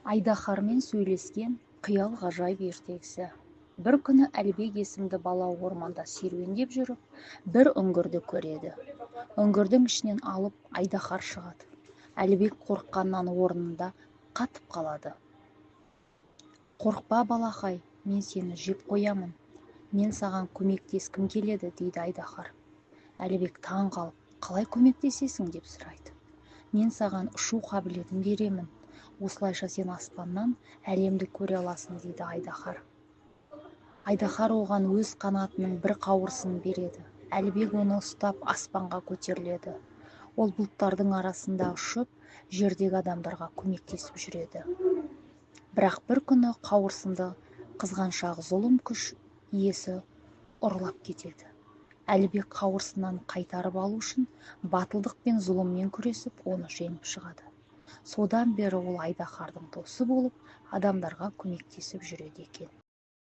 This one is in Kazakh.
Айдаһармен сөйлескен қиял ғажайып ертегісі. Бір күні Әлібек есімді бала орманда серуендеп жүріп, бір үңгірді көреді. Үңгірдің ішінен алып айдаһар шығады. Әлібек қорыққаннан орнында қатып қалады. «Қорықпа, балақай, мен сені жеп қоямын. Мен саған көмектескім келеді», дейді айдаһар. Әлібек таң қалып, «Қалай көмектесесің?» деп сұрайды. «Мен саған ұшу қабілетін беремін. Осылайша сен аспаннан әлемді көре аласың», дейді айдаһар. Айдаһар оған өз қанатының бір қауырсынын береді. Әлібек оны ұстап аспанға көтеріледі. Ол бұлттардың арасында ұшып, жердегі адамдарға көмектесіп жүреді. Бірақ бір күні қауырсынды қызғаншақ зұлым күш иесі ұрлап кетеді. Әлібек қауырсынын қайтарып алу үшін батылдық пен зұлыммен күресіп, оны жеңіп шығады. Содан бері ол айдаһардың досы болып, адамдарға көмектесіп жүреді екен.